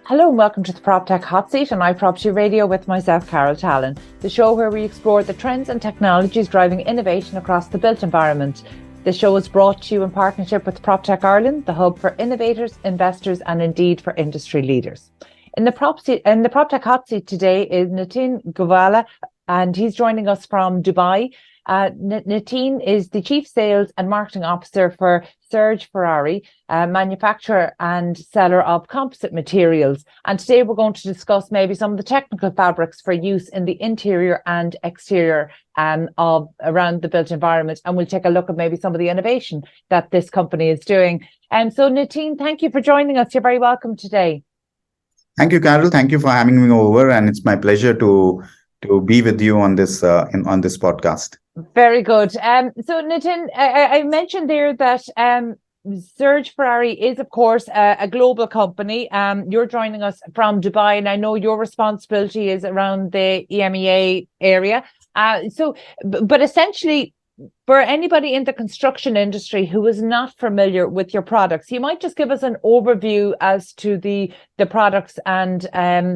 Hello and welcome to the PropTech Hot Seat on iPropertyRadio with myself, Carol Tallon, the show where we explore the trends and technologies driving innovation across the built environment. This show is brought to you in partnership with PropTech Ireland, the hub for innovators, investors and indeed for industry leaders. In the PropTech Hot Seat today is Nitin Govila, and he's joining us from Dubai. Nitin is the Chief Sales and Marketing Officer for Serge Ferrari, manufacturer and seller of composite materials. And today we're going to discuss maybe some of the technical fabrics for use in the interior and exterior of around the built environment. And we'll take a look at maybe some of the innovation that this company is doing. So Nitin, thank you for joining us. You're very welcome today. Thank you, Carol. Thank you for having me over. And it's my pleasure to be with you on this on this podcast. Very good. So Nitin, I mentioned there that Serge Ferrari is, of course, a global company. You're joining us from Dubai, and I know your responsibility is around the EMEA area. But essentially, for anybody in the construction industry who is not familiar with your products, you might just give us an overview as to the products and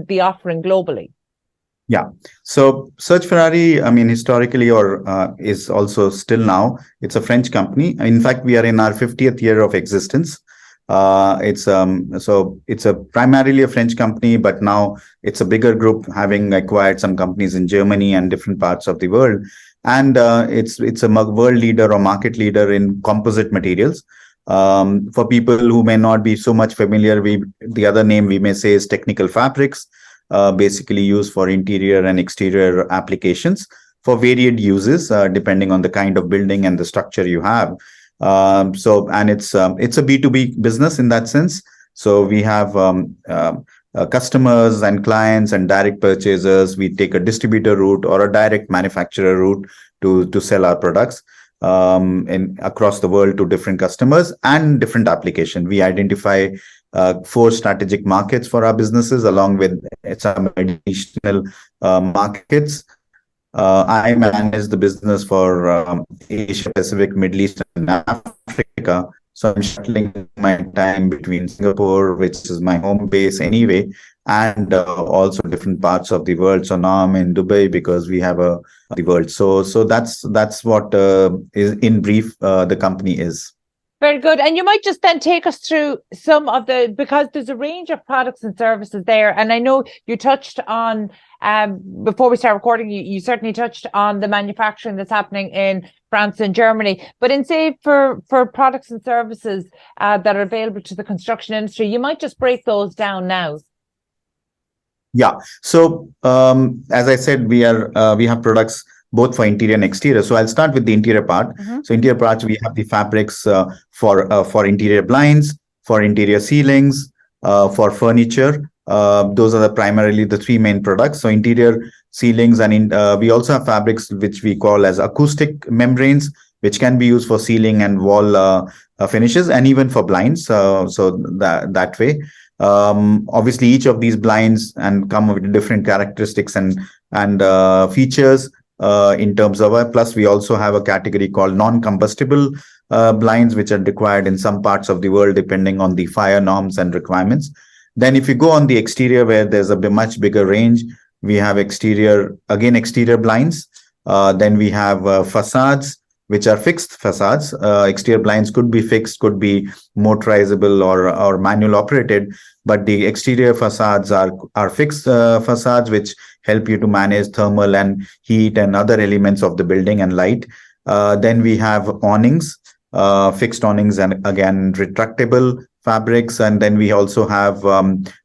the offering globally. Yeah. So Serge Ferrari, I mean, historically is also still now, it's a French company. In fact, we are in our 50th year of existence. It's a primarily a French company, but now it's a bigger group, having acquired some companies in Germany and different parts of the world. And it's a world leader or market leader in composite materials. For people who may not be so much familiar, the other name we may say is technical fabrics. Basically used for interior and exterior applications for varied uses, depending on the kind of building and the structure you have. And it's a B2B business in that sense. So we have customers and clients and direct purchasers. We take a distributor route or a direct manufacturer route to sell our products across the world to different customers and different application. We identify 4 strategic markets for our businesses, along with some additional markets. I manage the business for Asia Pacific, Middle East, and Africa. So I'm shuttling my time between Singapore, which is my home base anyway, and also different parts of the world. So now I'm in Dubai because we have the world. So that's what is in brief the company is. Very good. And you might just then take us through some of because there's a range of products and services there. And I know you touched on, before we start recording, you certainly touched on the manufacturing that's happening in France and Germany. But for products and services that are available to the construction industry, you might just break those down now. Yeah. So as I said, we have products both for interior and exterior. So I'll start with the interior part. Mm-hmm. So interior parts, we have the fabrics for interior blinds, for interior ceilings, for furniture. Those are primarily the 3 main products. So interior ceilings, and we also have fabrics which we call as acoustic membranes, which can be used for ceiling and wall finishes, and even for blinds. So that way. Obviously, each of these blinds and come with different characteristics and features. In terms of plus we also have a category called non-combustible blinds, which are required in some parts of the world depending on the fire norms and requirements. Then if you go on the exterior, where there's a much bigger range, we have exterior blinds. Then we have facades, which are fixed facades. Exterior blinds could be fixed, could be motorizable or manual operated, but the exterior facades are fixed facades, which help you to manage thermal and heat and other elements of the building and light. Then we have awnings, fixed awnings, and again retractable fabrics. And then we also have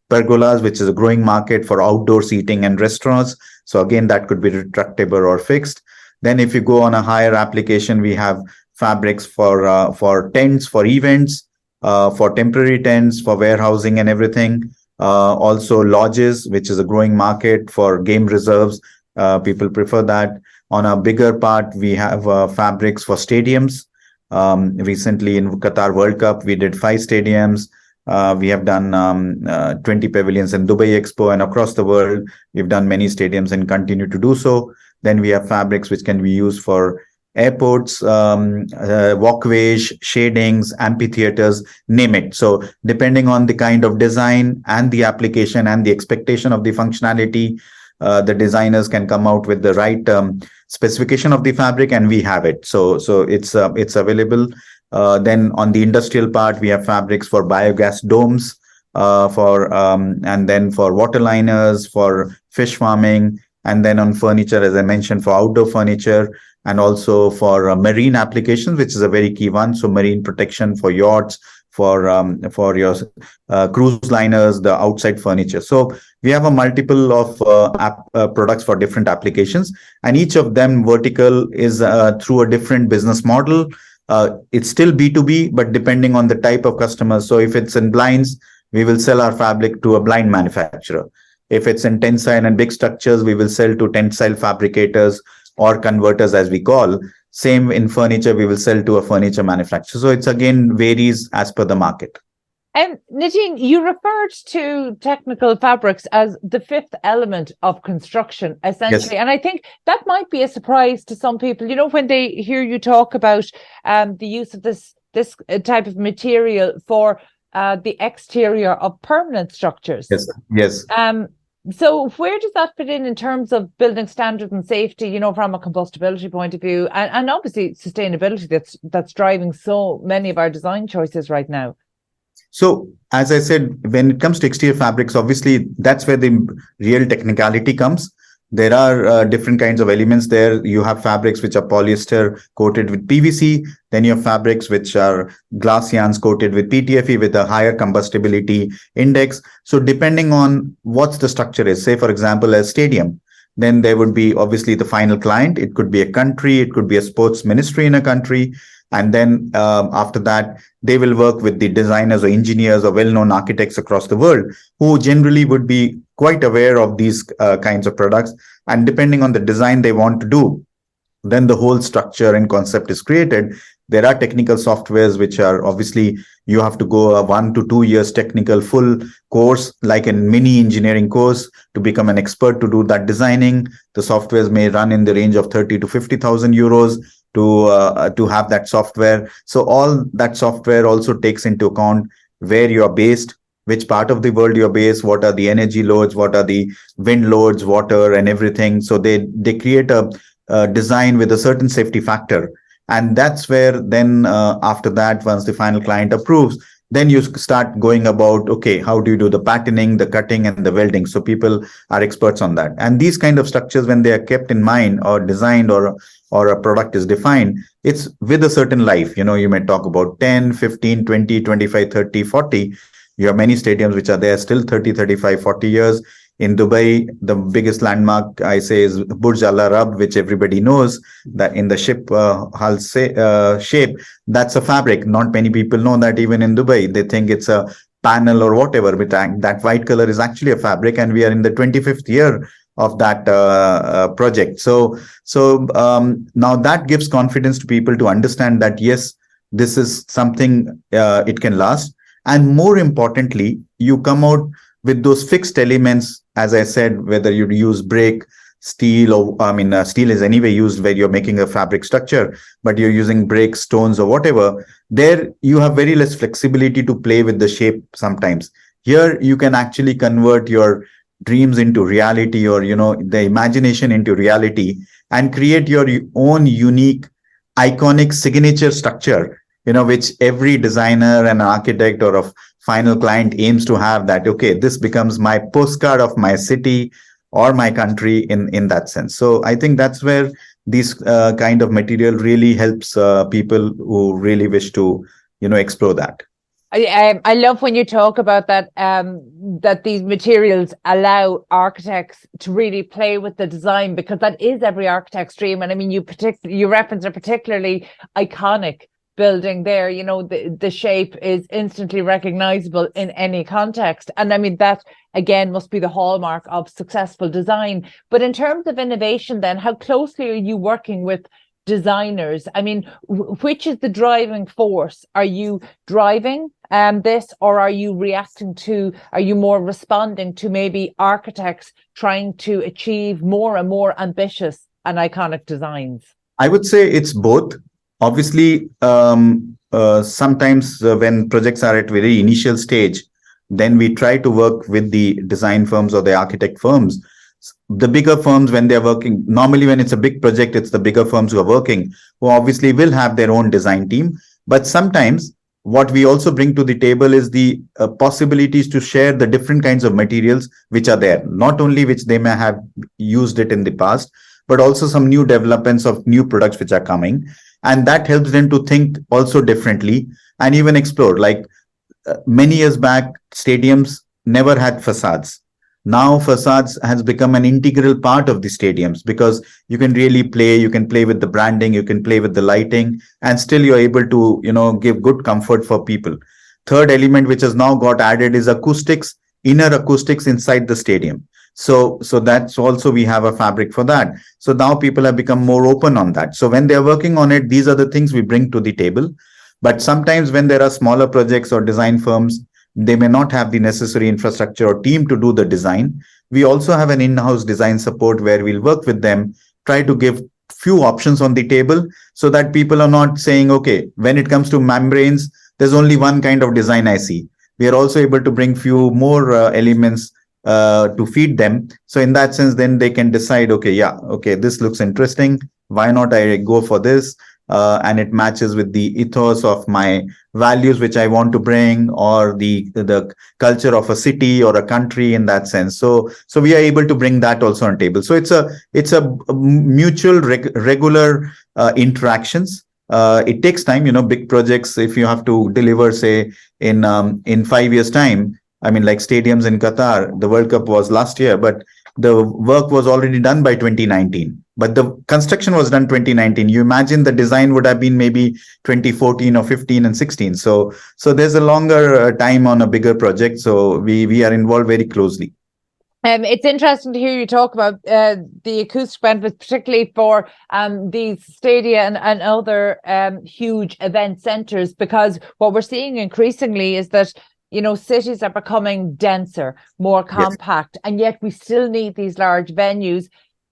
pergolas, which is a growing market for outdoor seating and restaurants. So again, that could be retractable or fixed. Then if you go on a higher application, we have fabrics for tents, for events, for temporary tents, for warehousing and everything. Also lodges, which is a growing market for game reserves. People prefer that. On a bigger part, we have fabrics for stadiums. Recently in Qatar World Cup, we did 5 stadiums. We have done 20 pavilions in Dubai Expo, and across the world, we've done many stadiums and continue to do so. Then we have fabrics which can be used for airports, walkways, shadings, amphitheaters, name it. So depending on the kind of design and the application and the expectation of the functionality, the designers can come out with the right specification of the fabric, and we have it. So it's available. Then on the industrial part, we have fabrics for biogas domes, and then for water liners, for fish farming, and then on furniture, as I mentioned, for outdoor furniture, and also for marine applications, which is a very key one. So marine protection for yachts, for your cruise liners, the outside furniture. So we have a multiple of products for different applications, and each of them vertical is through a different business model. It's still B2B, but depending on the type of customer. So if it's in blinds, we will sell our fabric to a blind manufacturer. If it's in tensile and big structures, we will sell to tensile fabricators or converters, as we call. Same in furniture, we will sell to a furniture manufacturer. So it's again varies as per the market. And Nadine, you referred to technical fabrics as the fifth element of construction, essentially. Yes. And I think that might be a surprise to some people, when they hear you talk about the use of this type of material for the exterior of permanent structures. Yes. Yes. So where does that fit in terms of building standards and safety, from a combustibility point of view, and obviously sustainability that's driving so many of our design choices right now? So, as I said, when it comes to exterior fabrics, obviously that's where the real technicality comes. There are different kinds of elements there. You have fabrics which are polyester coated with PVC. Then you have fabrics which are glass yarns coated with PTFE with a higher combustibility index. So depending on what the structure is, say, for example, a stadium, then there would be obviously the final client. It could be a country, it could be a sports ministry in a country. And then after that, they will work with the designers or engineers or well-known architects across the world who generally would be quite aware of these kinds of products. And depending on the design they want to do, then the whole structure and concept is created. There are technical softwares which are obviously you have to go a 1 to 2 years technical full course, like a mini engineering course, to become an expert to do that designing. The softwares may run in the range of 30 to 50,000 euros to have that software. So all that software also takes into account where you are based, which part of the world you're based, what are the energy loads, what are the wind loads, water, and everything. So they create a design with a certain safety factor. And that's where then after that, once the final client approves, then you start going about, okay, how do you do the patterning, the cutting, and the welding? So people are experts on that. And these kind of structures, when they are kept in mind or designed or a product is defined, it's with a certain life. You may talk about 10, 15, 20, 25, 30, 40. You have many stadiums which are there still 30, 35, 40 years. In Dubai, the biggest landmark, I say, is Burj Al Arab, which everybody knows, that in the ship hull shape, that's a fabric. Not many people know that even in Dubai. They think it's a panel or whatever, but that white color is actually a fabric, and we are in the 25th year of that project. So now that gives confidence to people to understand that, yes, this is something it can last. And more importantly, you come out with those fixed elements, as I said, whether you use brick, steel, or steel is anyway used where you're making a fabric structure, but you're using bricks, stones, or whatever. There you have very less flexibility to play with the shape sometimes. Here you can actually convert your dreams into reality, or the imagination into reality, and create your own unique, iconic signature structure, which every designer and architect or a final client aims to have. That, okay, this becomes my postcard of my city or my country in that sense. So I think that's where this kind of material really helps people who really wish to explore that. I love when you talk about that, that these materials allow architects to really play with the design, because that is every architect's dream. And I mean, you reference a particularly iconic building there. The shape is instantly recognizable in any context. And I mean, that again must be the hallmark of successful design. But in terms of innovation, then, how closely are you working with designers? I mean, which is the driving force? Are you driving this, or are you more responding to maybe architects trying to achieve more and more ambitious and iconic designs? I would say it's both. Obviously, sometimes when projects are at very initial stage, then we try to work with the design firms or the architect firms. The bigger firms, when they're working, normally when it's a big project, it's the bigger firms who are working, who obviously will have their own design team. But sometimes what we also bring to the table is the possibilities to share the different kinds of materials which are there, not only which they may have used it in the past, but also some new developments of new products which are coming. And that helps them to think also differently and even explore. Like many years back, stadiums never had facades. Now facades has become an integral part of the stadiums because you can really play, you can play with the branding, you can play with the lighting, and still you're able to, give good comfort for people. Third element which has now got added is acoustics, inner acoustics inside the stadium. So that's also, we have a fabric for that. So now people have become more open on that. So when they're working on it, these are the things we bring to the table. But sometimes when there are smaller projects or design firms, they may not have the necessary infrastructure or team to do the design. We also have an in-house design support where we'll work with them, try to give few options on the table so that people are not saying, okay, when it comes to membranes, there's only one kind of design I see. We are also able to bring few more elements to feed them. So in that sense, then they can decide, okay, this looks interesting. Why not I go for this? And it matches with the ethos of my values which I want to bring, or the culture of a city or a country in that sense. So we are able to bring that also on table. So it's a mutual regular interactions. It takes time, big projects. If you have to deliver, say in 5 years' time, I mean, like stadiums in Qatar, the World Cup was last year, but the work was already done by 2019. But the construction was done 2019. You imagine the design would have been maybe 2014 or 15 and 16. So there's a longer time on a bigger project. So we are involved very closely. It's interesting to hear you talk about the acoustic benefits, particularly for these stadia and other huge event centres, because what we're seeing increasingly is that cities are becoming denser, more compact, and yet we still need these large venues.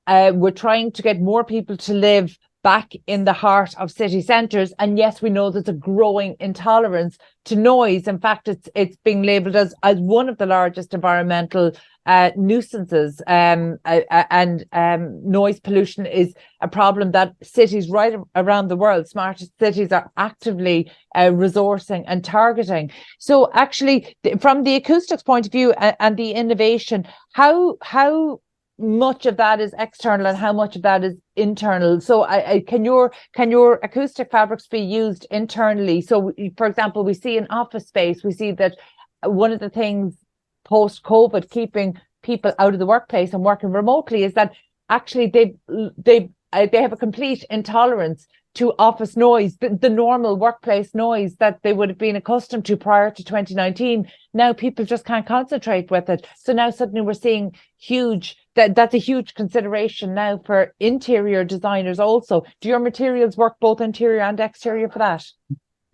We're trying to get more people to live back in the heart of city centres, and yes, we know there's a growing intolerance to noise. In fact, it's being labelled as one of the largest environmental nuisances, and noise pollution is a problem that cities right around the world, smart cities, are actively resourcing and targeting. So actually, from the acoustics point of view and the innovation, how much of that is external and how much of that is internal? So can your acoustic fabrics be used internally? So for example, we see in office space, we see that one of the things post-COVID keeping people out of the workplace and working remotely is that actually they have a complete intolerance to office noise, the normal workplace noise that they would have been accustomed to prior to 2019. Now people just can't concentrate with it. So now suddenly we're seeing that's a huge consideration now for interior designers also. Do your materials work both interior and exterior for that?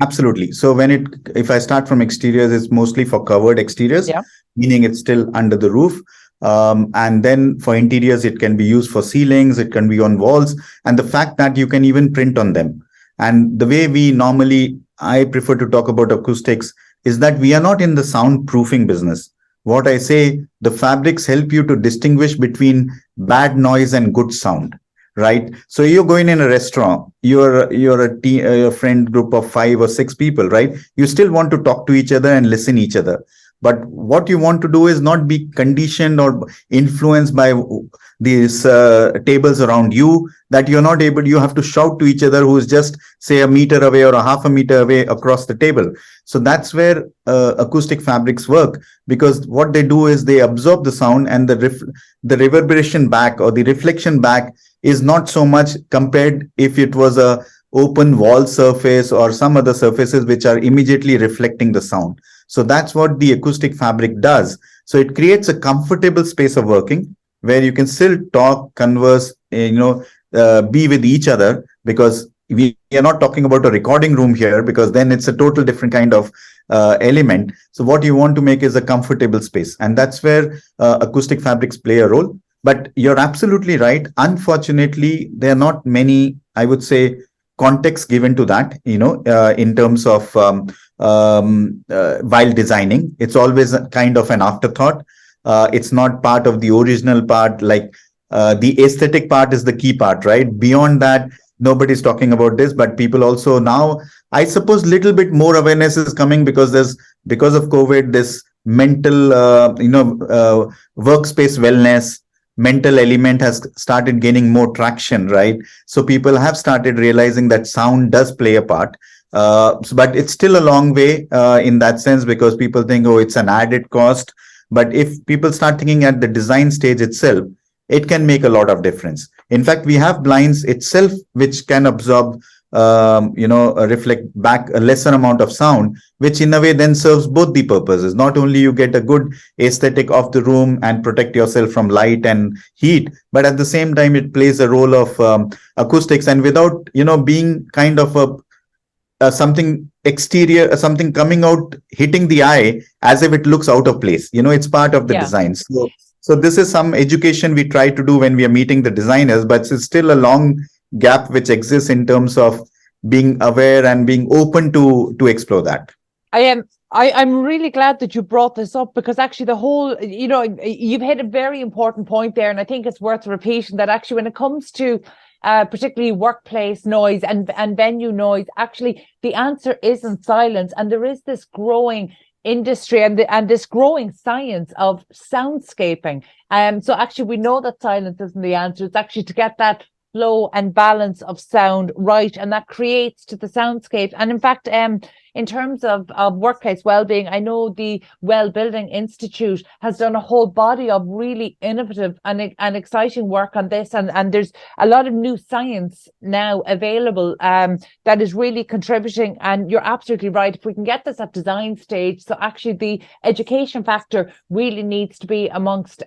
Absolutely. So if I start from exteriors, it's mostly for covered exteriors, meaning it's still under the roof. And then for interiors, it can be used for ceilings, it can be on walls, and the fact that you can even print on them. And the way I prefer to talk about acoustics is that we are not in the soundproofing business. What I say, the fabrics help you to distinguish between bad noise and good sound. Right. So you're going in a restaurant, you're a friend group of 5 or 6 people, right? You still want to talk to each other and listen each other. But what you want to do is not be conditioned or influenced by these tables around you, that you're not able, you have to shout to each other who is just say a meter away or a half a meter away across the table. So that's where acoustic fabrics work, because what they do is they absorb the sound, and the reverberation back or the reflection back is not so much compared if it was a open wall surface or some other surfaces which are immediately reflecting the sound. So that's what the acoustic fabric does. So it creates a comfortable space of working where you can still talk, converse, be with each other, because we are not talking about a recording room here, because then it's a total different kind of element. So what you want to make is a comfortable space, and that's where acoustic fabrics play a role. But you're absolutely right. Unfortunately, there are not many I would say, context given to that, in terms of while designing. It's always a kind of an afterthought. It's not part of the original part. Like the aesthetic part is the key part, right? Beyond that, nobody's talking about this, but people also now, I suppose, little bit more awareness is coming because because of COVID, this mental, workspace wellness, mental element has started gaining more traction, right? So people have started realizing that sound does play a part. But it's still a long way in that sense, because people think, oh, it's an added cost. But if people start thinking at the design stage itself, it can make a lot of difference. In fact, we have blinds itself which can absorb, reflect back a lesser amount of sound, which in a way then serves both the purposes. Not only you get a good aesthetic of the room and protect yourself from light and heat, but at the same time it plays a role of acoustics, and without being kind of something exterior, something coming out hitting the eye as if it looks out of place. It's part of the design. So this is some education we try to do when we are meeting the designers, but it's still a long gap which exists in terms of being aware and being open to explore that. I'm really glad that you brought this up, because actually the whole, you've hit a very important point there, and I think it's worth repeating that actually when it comes to particularly workplace noise and venue noise, actually the answer isn't silence, and there is this growing industry and this growing science of soundscaping. So actually we know that silence isn't the answer. It's actually to get that flow and balance of sound right, and that creates to the soundscape. And in fact, in terms of workplace well-being, I know the Well Building Institute has done a whole body of really innovative and exciting work on this, and there's a lot of new science now available that is really contributing. And you're absolutely right, if we can get this at design stage, so actually the education factor really needs to be amongst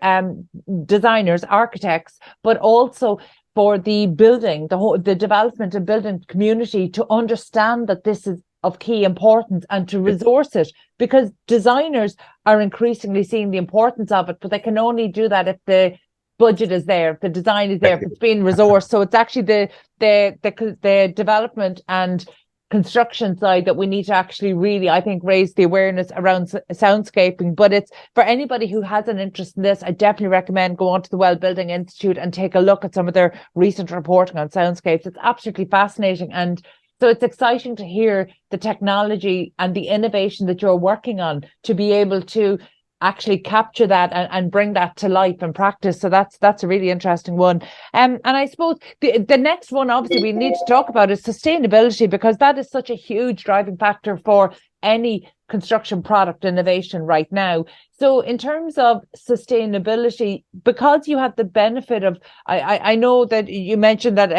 designers, architects, but also for the building, the development and building community to understand that this is of key importance and to resource it, because designers are increasingly seeing the importance of it, but they can only do that if the budget is there, if the design is there, if it's being resourced. So it's actually the development and construction side that we need to actually really, I think, raise the awareness around soundscaping. But it's for anybody who has an interest in this, I definitely recommend go on to the Well Building Institute and take a look at some of their recent reporting on soundscapes. It's absolutely fascinating, and so it's exciting to hear the technology and the innovation that you're working on to be able to actually capture that and bring that to life and practice. So that's a really interesting one. And I suppose the next one, obviously, we need to talk about is sustainability, because that is such a huge driving factor for any construction product innovation right now. So in terms of sustainability, because you have the benefit of, I know that you mentioned that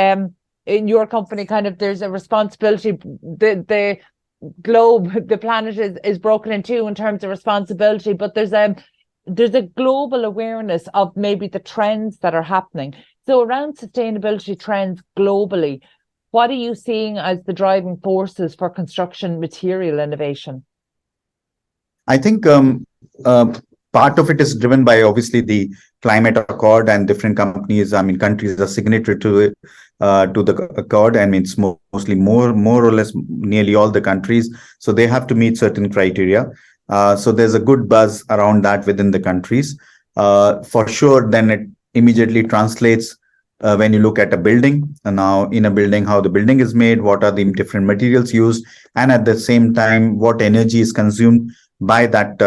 in your company, kind of there's a responsibility, the globe, the planet is broken in two in terms of responsibility, but there's a global awareness of maybe the trends that are happening. So around sustainability trends globally, what are you seeing as the driving forces for construction material innovation? I think part of it is driven by obviously the climate accord, and different countries are signatory to it, to the accord. I mean, it's mostly more or less nearly all the countries. So they have to meet certain criteria. So there's a good buzz around that within the countries. For sure, then it immediately translates when you look at a building. And now in a building, how the building is made, what are the different materials used, and at the same time, what energy is consumed by that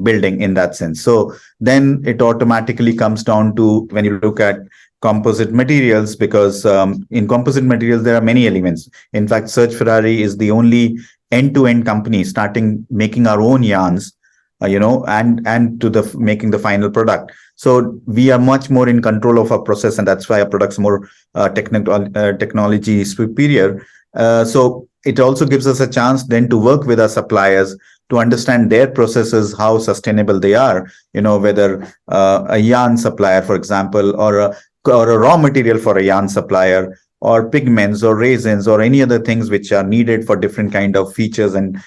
building in that sense. So then it automatically comes down to when you look at composite materials, because in composite materials, there are many elements. In fact, Serge Ferrari is the only end-to-end company starting making our own yarns, and to making the final product. So we are much more in control of our process, and that's why our products are more technology superior. So it also gives us a chance then to work with our suppliers to understand their processes, how sustainable they are, whether a yarn supplier, for example, or a raw material for a yarn supplier, or pigments or resins or any other things which are needed for different kind of features and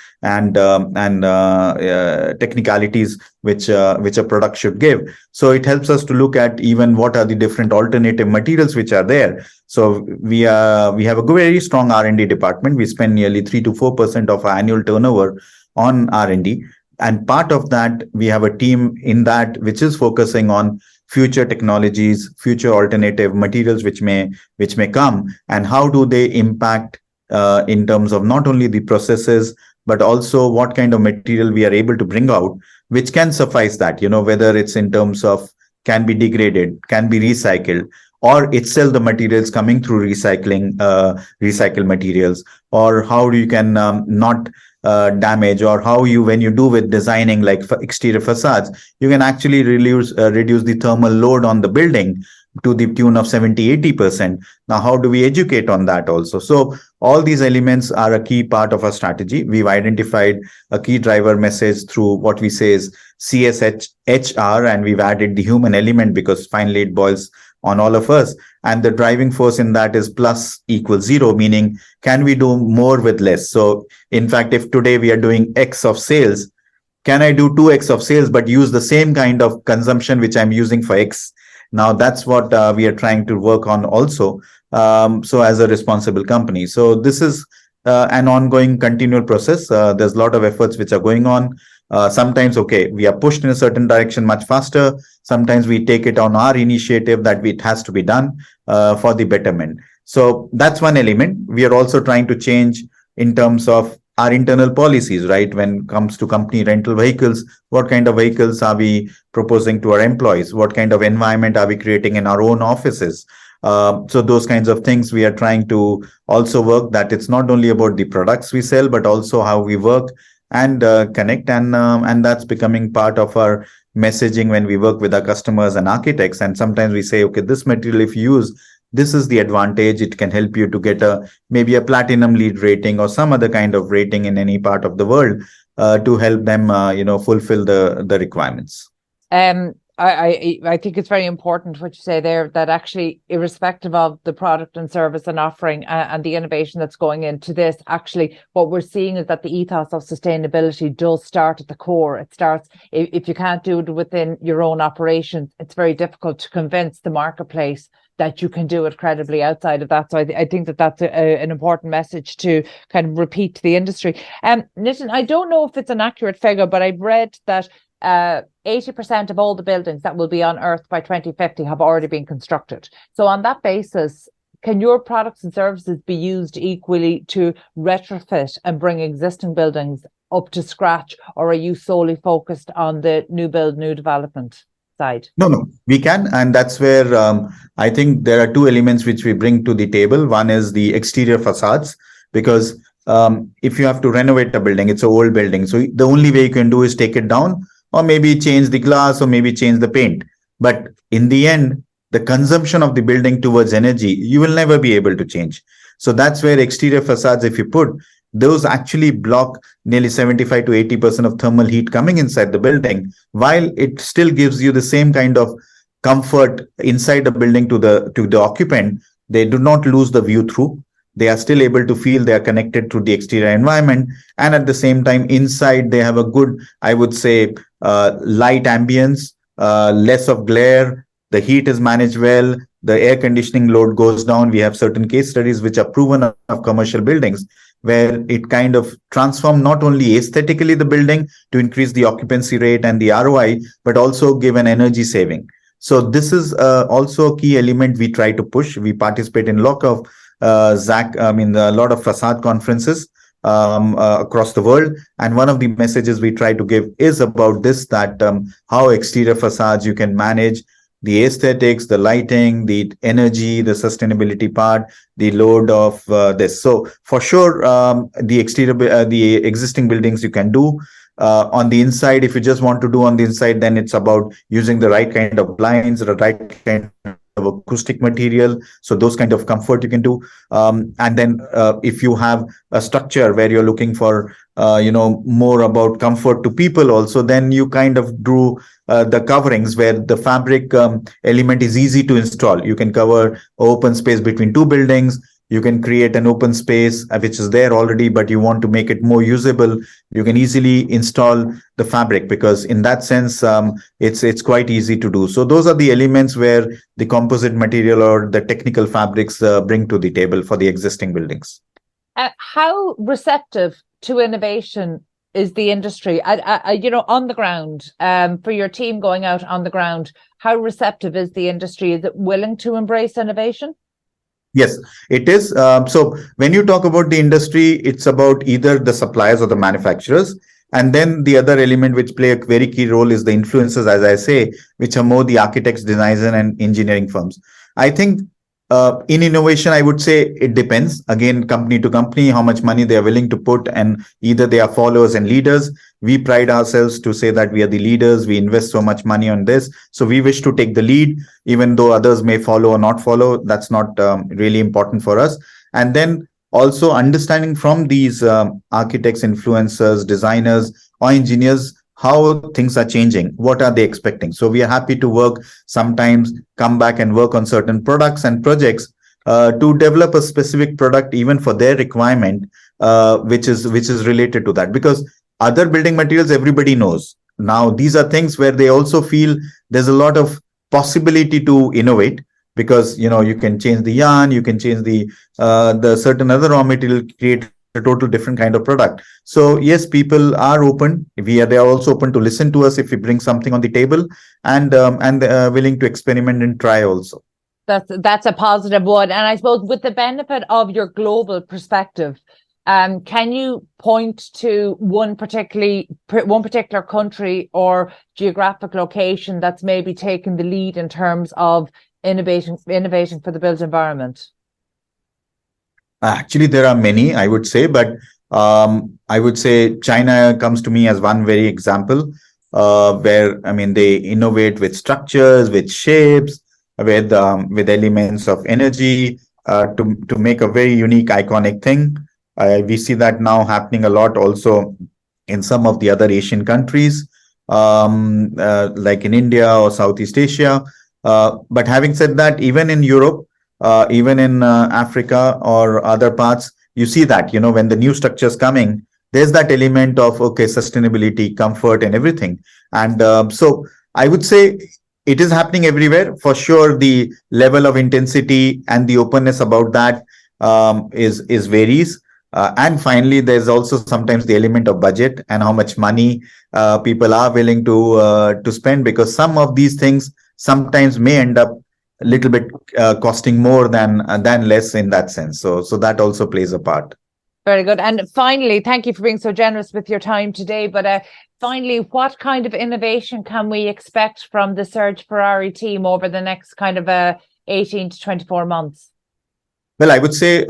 technicalities which a product should give. So it helps us to look at even what are the different alternative materials which are there. So we have a very strong R&D department. We spend nearly 3 to 4% of our annual turnover on R&D. And part of that, we have a team in that which is focusing on future technologies, future alternative materials which may come, and how do they impact in terms of not only the processes but also what kind of material we are able to bring out, which can suffice that, whether it's in terms of can be degraded, can be recycled, or itself the materials coming through recycled materials, or how you can not damage, or how when you do with designing like exterior facades, you can actually reduce the thermal load on the building to the tune of 70-80%. Now, how do we educate on that also? So all these elements are a key part of our strategy. We've identified a key driver message through what we say is CSHR, and we've added the human element because finally it boils on all of us. And the driving force in that is plus equals zero, meaning can we do more with less? So in fact, if today we are doing X of sales, can I do 2X of sales but use the same kind of consumption which I'm using for X? Now that's what we are trying to work on also. So as a responsible company, so this is an ongoing continual process. There's a lot of efforts which are going on. Sometimes, we are pushed in a certain direction much faster. Sometimes we take it on our initiative that it has to be done for the betterment. So that's one element. We are also trying to change in terms of our internal policies, right? When it comes to company rental vehicles, what kind of vehicles are we proposing to our employees? What kind of environment are we creating in our own offices? So those kinds of things we are trying to also work, that it's not only about the products we sell, but also how we work and connect. And that's becoming part of our messaging when we work with our customers and architects. And sometimes we say, this material, if you use, this is the advantage. It can help you to get maybe a platinum LEED rating or some other kind of rating in any part of the world to help them, fulfill the requirements. I think it's very important what you say there, that actually, irrespective of the product and service and offering and the innovation that's going into this, actually what we're seeing is that the ethos of sustainability does start at the core. It starts, if you can't do it within your own operations, it's very difficult to convince the marketplace that you can do it credibly outside of that. So I think that that's an important message to kind of repeat to the industry. Nitin, I don't know if it's an accurate figure, but I've read that 80% of all the buildings that will be on Earth by 2050 have already been constructed. So on that basis, can your products and services be used equally to retrofit and bring existing buildings up to scratch, or are you solely focused on the new build, new development side? No, we can. And that's where I think there are two elements which we bring to the table. One is the exterior facades, because if you have to renovate a building, it's an old building. So the only way you can do is take it down, or maybe change the glass, or maybe change the paint. But in the end, the consumption of the building towards energy, you will never be able to change. So that's where exterior facades, if you put, those actually block nearly 75 to 80% of thermal heat coming inside the building, while it still gives you the same kind of comfort inside the building to the occupant. They do not lose the view through. They are still able to feel they are connected to the exterior environment. And at the same time, inside, they have a good, I would say, light ambience, less of glare. The heat is managed well. The air conditioning load goes down. We have certain case studies which are proven of commercial buildings, where it kind of transformed not only aesthetically the building to increase the occupancy rate and the ROI, but also give an energy saving. So this is also a key element we try to push. We participate in a lot of a lot of facade conferences across the world. And one of the messages we try to give is about this, that how exterior facades you can manage the aesthetics, the lighting, the energy, the sustainability part, the load of this. So for sure, the existing buildings you can do. On the inside, if you just want to do on the inside, then it's about using the right kind of blinds, the right kind of acoustic material. So those kind of comfort you can do. And then if you have a structure where you're looking for more about comfort to people also, then you kind of drew the coverings where the fabric element is easy to install. You can cover open space between two buildings. You can create an open space which is there already, but you want to make it more usable. You can easily install the fabric, because in that sense, it's quite easy to do. So those are the elements where the composite material or the technical fabrics bring to the table for the existing buildings. How receptive to innovation is the industry? On the ground, for your team going out on the ground, how receptive is the industry? Is it willing to embrace innovation? Yes, it is. So when you talk about the industry, it's about either the suppliers or the manufacturers. And then the other element which play a very key role is the influencers, as I say, which are more the architects, designers, and engineering firms. I think in innovation, I would say it depends, again, company to company, how much money they are willing to put, and either they are followers and leaders. We pride ourselves to say that we are the leaders. We invest so much money on this. So we wish to take the lead, even though others may follow or not follow. That's not really important for us. And then also understanding from these architects, influencers, designers, or engineers, how things are changing, what are they expecting. So we are happy to work, sometimes come back and work on certain products and projects to develop a specific product even for their requirement, which is related to that. Because other building materials everybody knows. Now these are things where they also feel there's a lot of possibility to innovate, because you can change the yarn, you can change the certain other raw material, create a total different kind of product. So yes, people are open. They are also open to listen to us if we bring something on the table, and willing to experiment and try also. That's a positive one. And I suppose with the benefit of your global perspective, can you point to one particular country or geographic location that's maybe taken the lead in terms of innovation for the built environment? Actually, there are many, I would say, but I would say China comes to me as one very example, where they innovate with structures, with shapes, with elements of energy to make a very unique, iconic thing. We see that now happening a lot also in some of the other Asian countries, like in India or Southeast Asia. But having said that, even in Europe, even in Africa or other parts, you see that, when the new structures coming, there's that element of, sustainability, comfort, and everything. And so I would say it is happening everywhere. For sure, the level of intensity and the openness about that is varies. And finally, there's also sometimes the element of budget and how much money people are willing to spend, because some of these things sometimes may end up a little bit costing more than less in that sense. So that also plays a part. Very good. And finally, thank you for being so generous with your time today. But finally, what kind of innovation can we expect from the Serge Ferrari team over the next kind of 18 to 24 months? Well, I would say,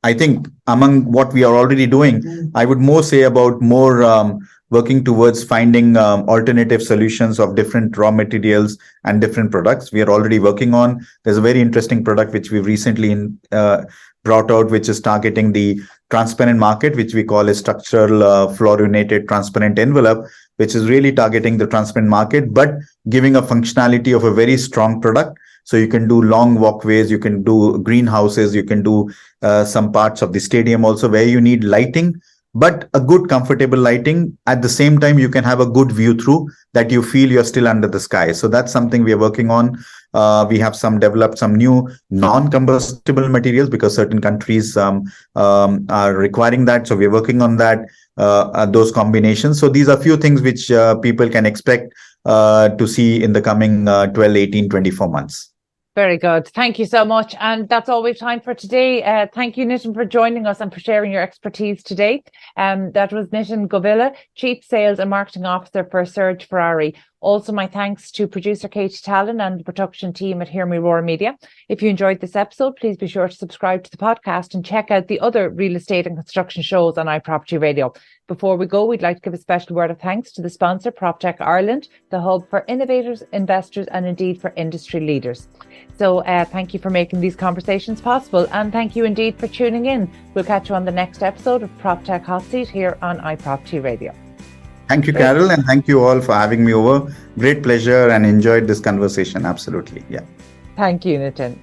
I think among what we are already doing, I would more say about more working towards finding alternative solutions of different raw materials and different products. We are already working on. There's a very interesting product which we've recently brought out, which is targeting the transparent market, which we call a structural fluorinated transparent envelope, which is really targeting the transparent market, but giving a functionality of a very strong product. So you can do long walkways, you can do greenhouses, you can do some parts of the stadium also where you need lighting, but a good comfortable lighting. At the same time, you can have a good view through that you feel you're still under the sky. So that's something we are working on. We have developed some new non-combustible materials, because certain countries are requiring that. So we're working on that, those combinations. So these are few things which people can expect to see in the coming 12, 18, 24 months. Very good. Thank you so much. And that's all we've time for today. Thank you, Nitin, for joining us and for sharing your expertise today. That was Nitin Govila, Chief Sales and Marketing Officer for Serge Ferrari. Also, my thanks to producer Katie Tallon and the production team at Hear Me Roar Media. If you enjoyed this episode, please be sure to subscribe to the podcast and check out the other real estate and construction shows on iProperty Radio. Before we go, we'd like to give a special word of thanks to the sponsor, PropTech Ireland, the hub for innovators, investors, and indeed for industry leaders. So thank you for making these conversations possible, and thank you indeed for tuning in. We'll catch you on the next episode of PropTech Hot Seat here on iProperty Radio. Thank you, Carol, and thank you all for having me over. Great pleasure and enjoyed this conversation. Absolutely. Yeah. Thank you, Nitin.